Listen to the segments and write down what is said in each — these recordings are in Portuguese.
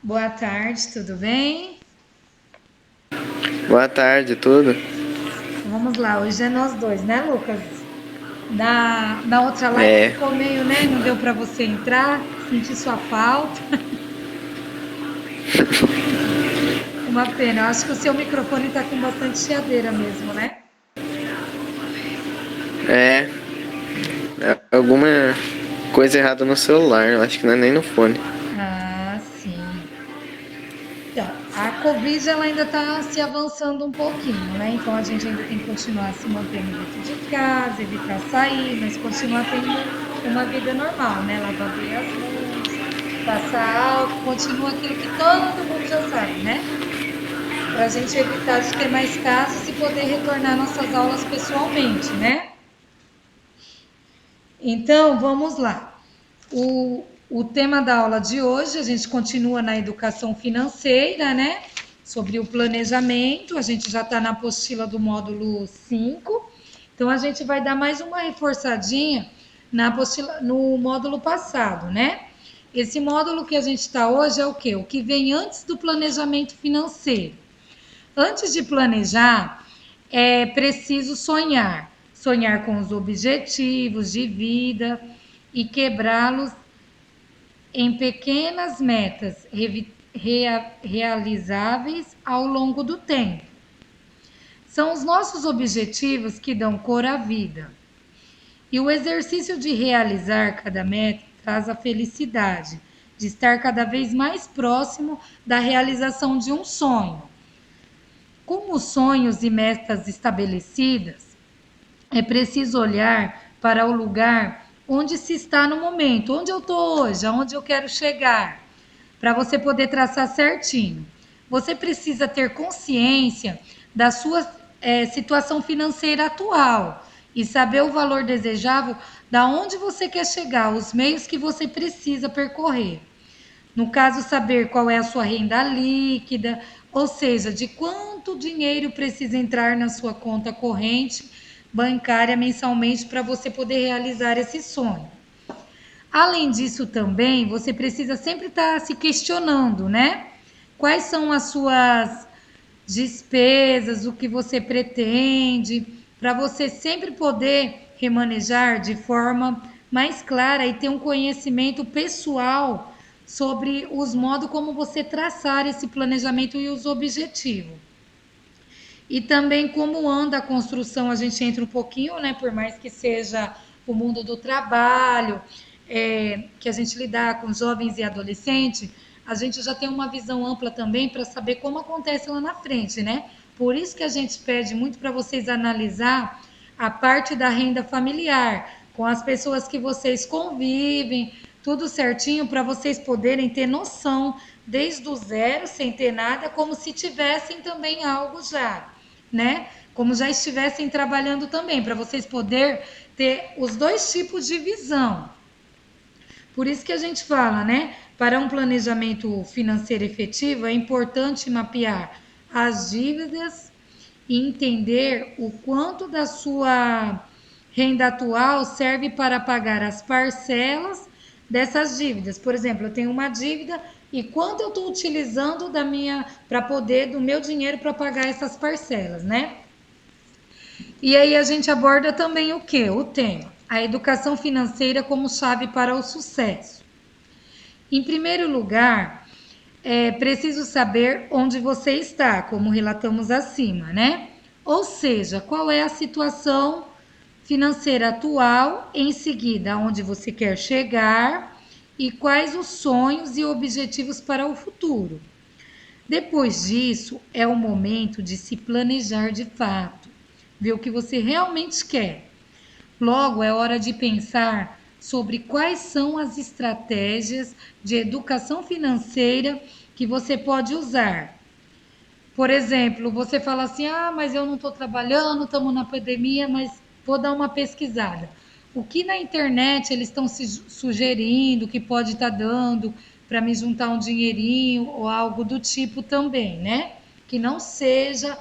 Boa tarde, tudo bem? Boa tarde, tudo? Então vamos lá, hoje é nós dois, né, Lucas? Na outra live É, ficou meio, né? Não deu para você entrar, senti sua falta. Uma pena, eu acho que o seu microfone tá com bastante chiadeira mesmo, né? é, alguma coisa errada no celular, eu acho que não é nem no fone. Ah, sim. Então, a Covid ela ainda está se avançando um pouquinho, né? Então a gente ainda tem que continuar se mantendo dentro de casa, evitar sair, mas continuar tendo uma vida normal, né? Lavar bem as mãos, passar álcool, continua aquilo que todo mundo já sabe, né? Para a gente evitar de ter mais casos e poder retornar nossas aulas pessoalmente, né? Então, vamos lá. O tema da aula de hoje, a gente continua na educação financeira, né? Sobre o planejamento, a gente já está na apostila do módulo 5. Então, a gente vai dar mais uma reforçadinha na apostila, no módulo passado, né? Esse módulo que a gente está hoje é o quê? O que vem antes do planejamento financeiro. Antes de planejar, é preciso sonhar. Sonhar com os objetivos de vida e quebrá-los em pequenas metas realizáveis ao longo do tempo. São os nossos objetivos que dão cor à vida. E o exercício de realizar cada meta traz a felicidade de estar cada vez mais próximo da realização de um sonho. Com os sonhos e metas estabelecidas, é preciso olhar para o lugar onde se está no momento, onde eu estou hoje, aonde eu quero chegar, para você poder traçar certinho. Você precisa ter consciência da sua situação financeira atual e saber o valor desejável da onde você quer chegar, os meios que você precisa percorrer. No caso, saber qual é a sua renda líquida, ou seja, de quanto dinheiro precisa entrar na sua conta corrente bancária mensalmente para você poder realizar esse sonho. Além disso, também você precisa sempre estar se questionando, né? Quais são as suas despesas, o que você pretende, para você sempre poder remanejar de forma mais clara e ter um conhecimento pessoal sobre os modos como você traçar esse planejamento e os objetivos. E também como anda a construção, a gente entra um pouquinho, né? Por mais que seja o mundo do trabalho, que a gente lidar com jovens e adolescentes, a gente já tem uma visão ampla também para saber como acontece lá na frente, né? Por isso que a gente pede muito para vocês analisar a parte da renda familiar, com as pessoas que vocês convivem, tudo certinho para vocês poderem ter noção desde o zero, sem ter nada, como se tivessem também algo já, né? Como já estivessem trabalhando também, para vocês poderem ter os dois tipos de visão. Por isso que a gente fala, né? Para um planejamento financeiro efetivo, é importante mapear as dívidas e entender o quanto da sua renda atual serve para pagar as parcelas dessas dívidas. Por exemplo, eu tenho uma dívida e quanto eu estou utilizando da minha para poder do meu dinheiro para pagar essas parcelas, né? E aí a gente aborda também o que? O tema, a educação financeira como chave para o sucesso. Em primeiro lugar, é preciso saber onde você está, como relatamos acima, né? Ou seja, qual é a situação financeira atual, em seguida, onde você quer chegar e quais os sonhos e objetivos para o futuro. Depois disso, é o momento de se planejar de fato, ver o que você realmente quer. Logo, é hora de pensar sobre quais são as estratégias de educação financeira que você pode usar. Por exemplo, você fala assim: ah, mas eu não estou trabalhando, estamos na pandemia, mas vou dar uma pesquisada. O que na internet eles estão se sugerindo que pode estar dando para me juntar um dinheirinho ou algo do tipo também, né? Que não seja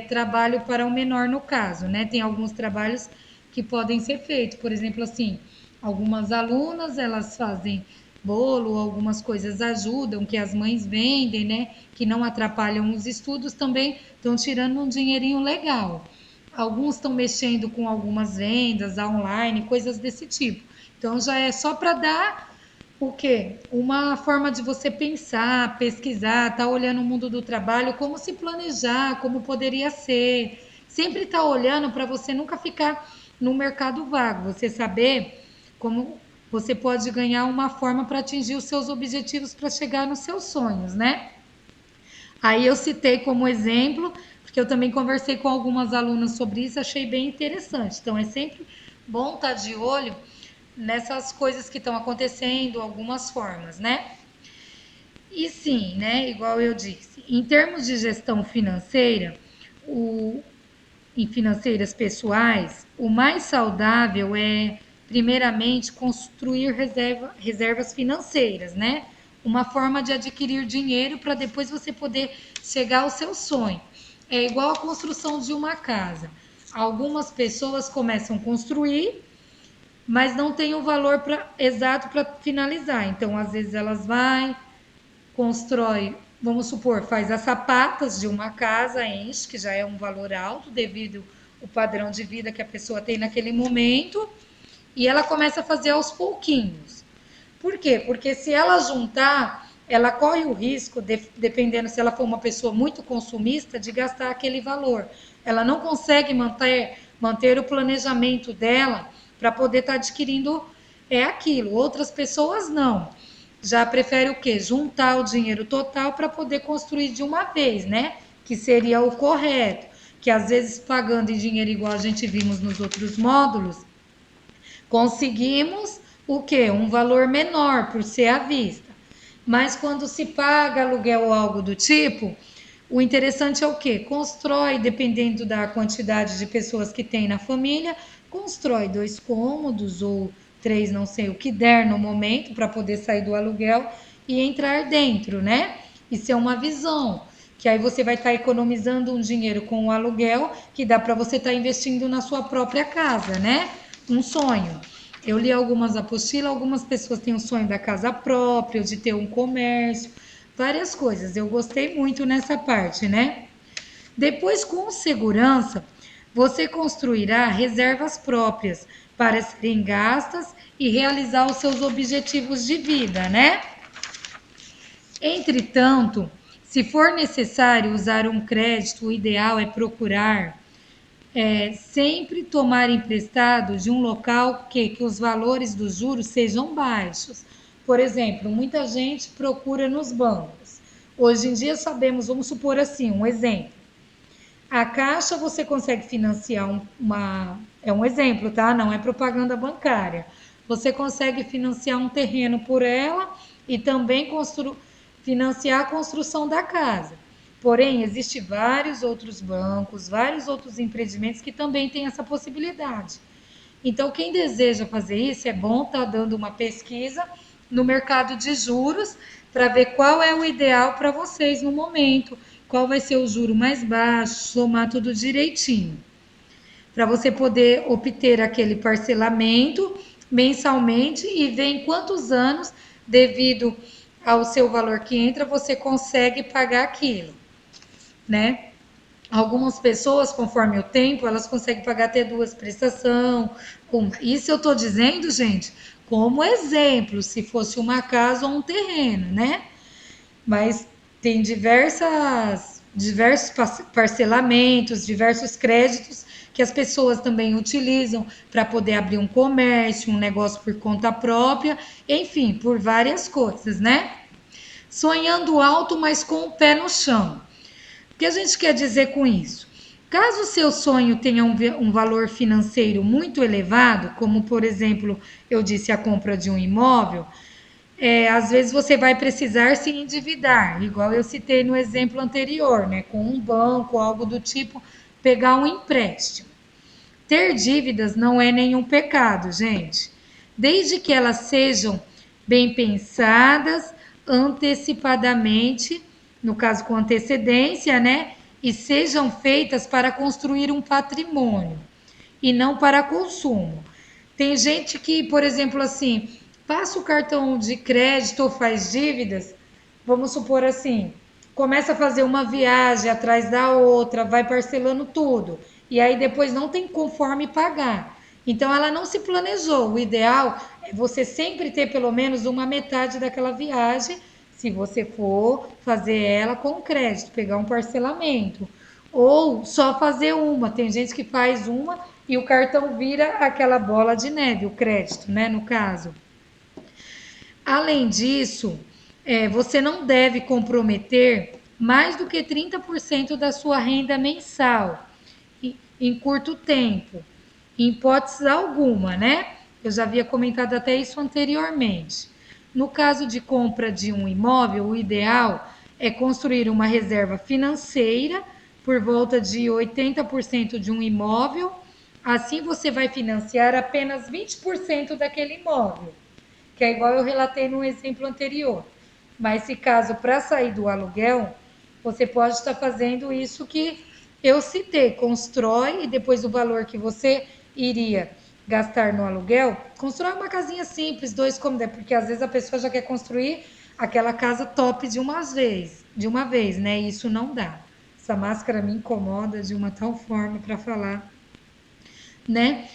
trabalho para o menor no caso, né? Tem alguns trabalhos que podem ser feitos, por exemplo, assim, algumas alunas elas fazem bolo, algumas coisas ajudam, que as mães vendem, né? Que não atrapalham os estudos, também estão tirando um dinheirinho legal. Alguns estão mexendo com algumas vendas online, coisas desse tipo. Então já é só para dar o quê? Uma forma de você pensar, pesquisar, tá olhando o mundo do trabalho, como se planejar, como poderia ser. Sempre tá olhando para você nunca ficar no mercado vago, você saber como você pode ganhar uma forma para atingir os seus objetivos, para chegar nos seus sonhos, né? Aí eu citei como exemplo, porque eu também conversei com algumas alunas sobre isso, achei bem interessante. Então é sempre bom estar de olho nessas coisas que estão acontecendo, algumas formas, né? E sim, né, igual eu disse, em termos de gestão financeira, o, em financeiras pessoais, o mais saudável é, primeiramente, construir reservas financeiras, né? Uma forma de adquirir dinheiro para depois você poder chegar ao seu sonho. É igual a construção de uma casa. Algumas pessoas começam a construir, mas não tem o valor exato para finalizar. Então, às vezes, elas vai, constrói, vamos supor, faz as sapatas de uma casa, enche, que já é um valor alto devido ao padrão de vida que a pessoa tem naquele momento, e ela começa a fazer aos pouquinhos. Por quê? Porque se ela juntar, ela corre o risco, dependendo se ela for uma pessoa muito consumista, de gastar aquele valor. Ela não consegue manter o planejamento dela para poder estar adquirindo aquilo. Outras pessoas não. Já prefere o quê? Juntar o dinheiro total para poder construir de uma vez, né? Que seria o correto. Que às vezes pagando em dinheiro igual a gente vimos nos outros módulos, conseguimos o quê? Um valor menor por ser à vista. Mas quando se paga aluguel ou algo do tipo, o interessante é o quê? Constrói, dependendo da quantidade de pessoas que tem na família, constrói 2 cômodos ou 3, não sei o que der no momento, para poder sair do aluguel e entrar dentro, né? Isso é uma visão, que aí você vai estar economizando um dinheiro com o aluguel, que dá para você estar investindo na sua própria casa, né? Um sonho. Eu li algumas apostilas, algumas pessoas têm o sonho da casa própria, de ter um comércio, várias coisas. Eu gostei muito nessa parte, né? Depois, com segurança, você construirá reservas próprias para serem gastas e realizar os seus objetivos de vida, né? Entretanto, se for necessário usar um crédito, o ideal é procurar sempre tomar emprestado de um local que os valores dos juros sejam baixos. Por exemplo, muita gente procura nos bancos. Hoje em dia sabemos, vamos supor assim, um exemplo. A Caixa você consegue financiar é um exemplo, tá? Não é propaganda bancária. Você consegue financiar um terreno por ela e também financiar a construção da casa. Porém, existem vários outros bancos, vários outros empreendimentos que também têm essa possibilidade. Então, quem deseja fazer isso, é bom estar dando uma pesquisa no mercado de juros para ver qual é o ideal para vocês no momento, qual vai ser o juro mais baixo, somar tudo direitinho, para você poder obter aquele parcelamento mensalmente e ver em quantos anos, devido ao seu valor que entra, você consegue pagar aquilo, né? Algumas pessoas, conforme o tempo, elas conseguem pagar até 2 prestações. Isso eu estou dizendo, gente, como exemplo, se fosse uma casa ou um terreno, né? Mas tem diversos parcelamentos, diversos créditos que as pessoas também utilizam para poder abrir um comércio, um negócio por conta própria, enfim, por várias coisas, né? Sonhando alto, mas com o pé no chão. O que a gente quer dizer com isso? Caso o seu sonho tenha um valor financeiro muito elevado, como por exemplo, eu disse a compra de um imóvel, às vezes você vai precisar se endividar, igual eu citei no exemplo anterior, né? Com um banco, algo do tipo, pegar um empréstimo. Ter dívidas não é nenhum pecado, gente, desde que elas sejam bem pensadas, antecipadamente, no caso com antecedência, né? E sejam feitas para construir um patrimônio e não para consumo. Tem gente que, por exemplo, assim, passa o cartão de crédito ou faz dívidas, vamos supor assim, começa a fazer uma viagem atrás da outra, vai parcelando tudo, e aí depois não tem conforme pagar. Então ela não se planejou. O ideal é você sempre ter pelo menos uma metade daquela viagem, se você for fazer ela com crédito, pegar um parcelamento. Ou só fazer uma. Tem gente que faz uma e o cartão vira aquela bola de neve, o crédito, né? No caso. Além disso, você não deve comprometer mais do que 30% da sua renda mensal em curto tempo, em hipótese alguma, né? Eu já havia comentado até isso anteriormente. No caso de compra de um imóvel, o ideal é construir uma reserva financeira por volta de 80% de um imóvel. Assim você vai financiar apenas 20% daquele imóvel, que é igual eu relatei no exemplo anterior. Mas se caso para sair do aluguel, você pode estar fazendo isso que eu citei, constrói e depois o valor que você iria gastar no aluguel, constrói uma casinha simples, 2 cômodos, porque às vezes a pessoa já quer construir aquela casa top de uma vez, né? E isso não dá. Essa máscara me incomoda de uma tal forma para falar, né?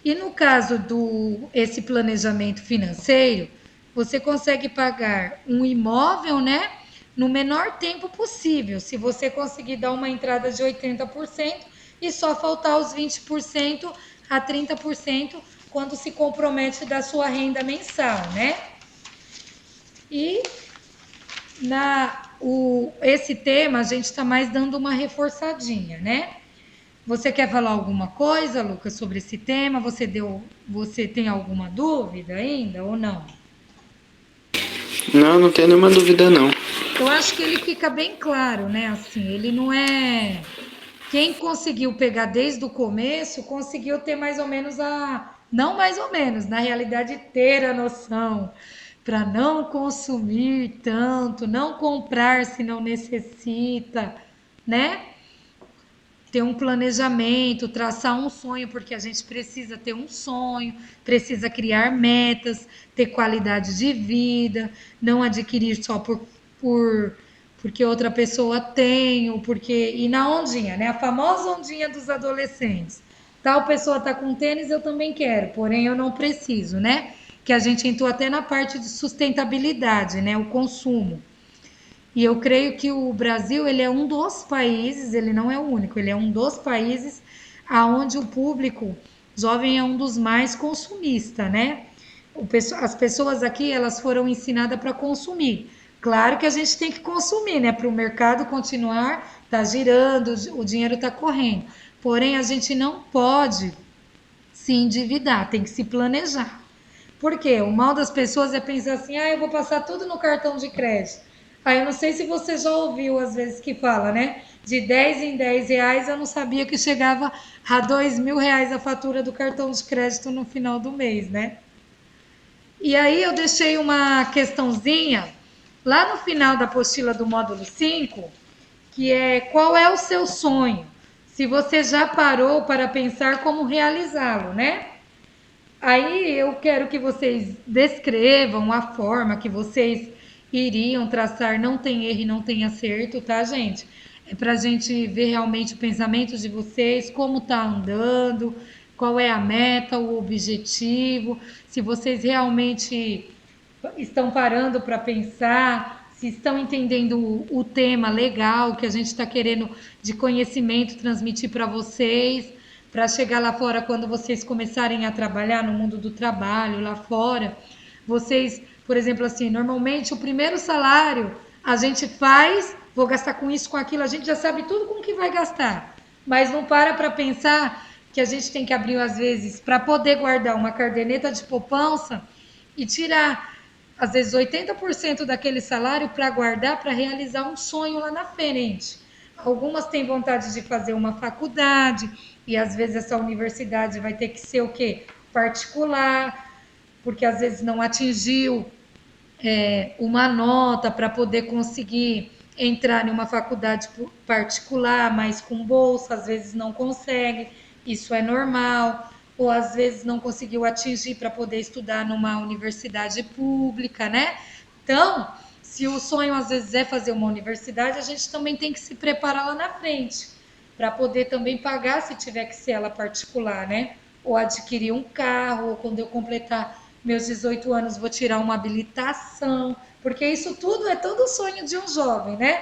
E no caso do esse planejamento financeiro, você consegue pagar um imóvel, né, no menor tempo possível. Se você conseguir dar uma entrada de 80% e só faltar os 20% a 30% quando se compromete da sua renda mensal, né? E esse tema a gente está mais dando uma reforçadinha, né? Você quer falar alguma coisa, Lucas, sobre esse tema? Você tem alguma dúvida ainda ou não? Não, não tenho nenhuma dúvida não. Eu acho que ele fica bem claro, né? Assim, ele não é. Quem conseguiu pegar desde o começo conseguiu ter mais ou menos a. Não mais ou menos, na realidade, ter a noção para não consumir tanto, não comprar se não necessita, né? Ter um planejamento, traçar um sonho, porque a gente precisa ter um sonho, precisa criar metas, ter qualidade de vida, não adquirir só por porque outra pessoa tem, ou porque. E na ondinha, né? A famosa ondinha dos adolescentes. Tal pessoa tá com tênis, eu também quero, porém eu não preciso, né? Que a gente entrou até na parte de sustentabilidade, né? O consumo. E eu creio que o Brasil, ele é um dos países, ele não é o único, ele é um dos países aonde o público jovem é um dos mais consumista, né? As pessoas aqui, elas foram ensinadas para consumir. Claro que a gente tem que consumir, né? Para o mercado continuar, tá girando, o dinheiro tá correndo. Porém, a gente não pode se endividar, tem que se planejar. Por quê? O mal das pessoas é pensar assim, eu vou passar tudo no cartão de crédito. Aí eu não sei se você já ouviu às vezes que fala, né? De 10 em 10 reais, eu não sabia que chegava a 2.000 reais a fatura do cartão de crédito no final do mês, né? E aí eu deixei uma questãozinha lá no final da apostila do módulo 5, que é qual é o seu sonho? Se você já parou para pensar como realizá-lo, né? Aí eu quero que vocês descrevam a forma que vocês iriam traçar. Não tem erro e não tem acerto, tá, gente? É para a gente ver realmente o pensamento de vocês, como tá andando, qual é a meta, o objetivo, se vocês realmente estão parando para pensar, se estão entendendo o tema legal que a gente está querendo de conhecimento transmitir para vocês, para chegar lá fora quando vocês começarem a trabalhar no mundo do trabalho lá fora, vocês, por exemplo, assim, normalmente o primeiro salário a gente faz, vou gastar com isso, com aquilo, a gente já sabe tudo com que vai gastar, mas não para pensar que a gente tem que abrir às vezes para poder guardar uma caderneta de poupança e tirar às vezes 80% daquele salário para guardar para realizar um sonho lá na frente. Algumas têm vontade de fazer uma faculdade e às vezes essa universidade vai ter que ser o quê? Particular, porque às vezes não atingiu uma nota para poder conseguir entrar em uma faculdade particular, mas com bolsa, às vezes não consegue, isso é normal. ou às vezes não conseguiu atingir para poder estudar numa universidade pública, né? Então, se o sonho às vezes é fazer uma universidade, a gente também tem que se preparar lá na frente, para poder também pagar se tiver que ser ela particular, né? Ou adquirir um carro, ou quando eu completar meus 18 anos vou tirar uma habilitação, porque isso tudo é todo o sonho de um jovem, né?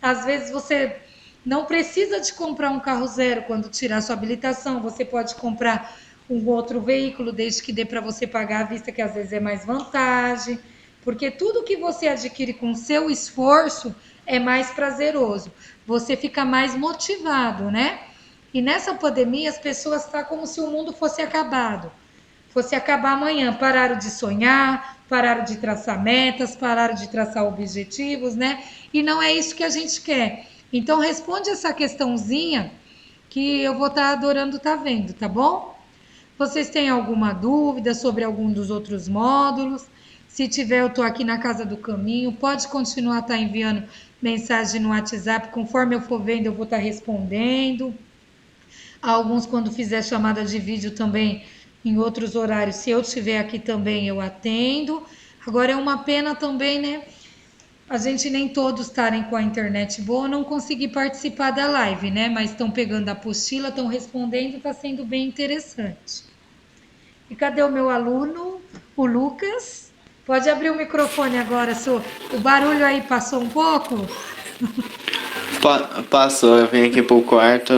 Às vezes você não precisa de comprar um carro zero quando tirar sua habilitação, você pode comprar um outro veículo, desde que dê para você pagar à vista, que às vezes é mais vantagem, porque tudo que você adquire com seu esforço é mais prazeroso, você fica mais motivado, né? E nessa pandemia as pessoas estão como se o mundo fosse acabar amanhã, pararam de sonhar, pararam de traçar metas, pararam de traçar objetivos, né? E não é isso que a gente quer. Então responde essa questãozinha que eu vou estar adorando estar vendo, tá bom? Vocês têm alguma dúvida sobre algum dos outros módulos? Se tiver, eu estou aqui na Casa do Caminho. Pode continuar estar enviando mensagem no WhatsApp. Conforme eu for vendo, eu vou estar respondendo. Alguns, quando fizer chamada de vídeo também, em outros horários, se eu estiver aqui também, eu atendo. Agora é uma pena também, né? A gente nem todos estarem com a internet boa, não conseguir participar da live, né? Mas estão pegando a apostila, estão respondendo, está sendo bem interessante. E cadê o meu aluno, o Lucas? Pode abrir o microfone agora, Su. O barulho aí passou um pouco? Passou, eu vim aqui pro quarto.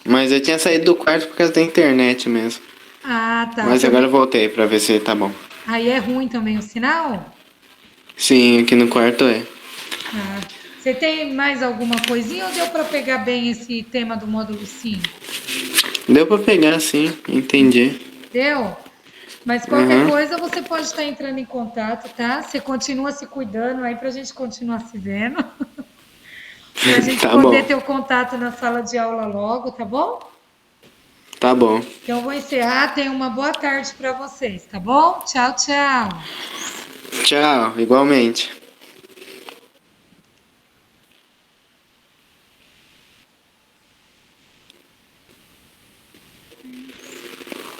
Mas eu tinha saído do quarto por causa da internet mesmo. Ah, tá. Mas agora eu voltei pra ver se tá bom. Aí é ruim também o sinal? Sim, aqui no quarto é. Ah, você tem mais alguma coisinha ou deu para pegar bem esse tema do módulo 5? Deu pra pegar, sim, entendi. Deu? Mas qualquer Uhum. coisa você pode estar entrando em contato, tá? Você continua se cuidando aí pra gente continuar se vendo. Pra gente Tá poder bom, ter o contato na sala de aula logo, tá bom? tá bom. Então eu vou encerrar. Tenha uma boa tarde para vocês, tá bom? Tchau, tchau. Tchau, igualmente.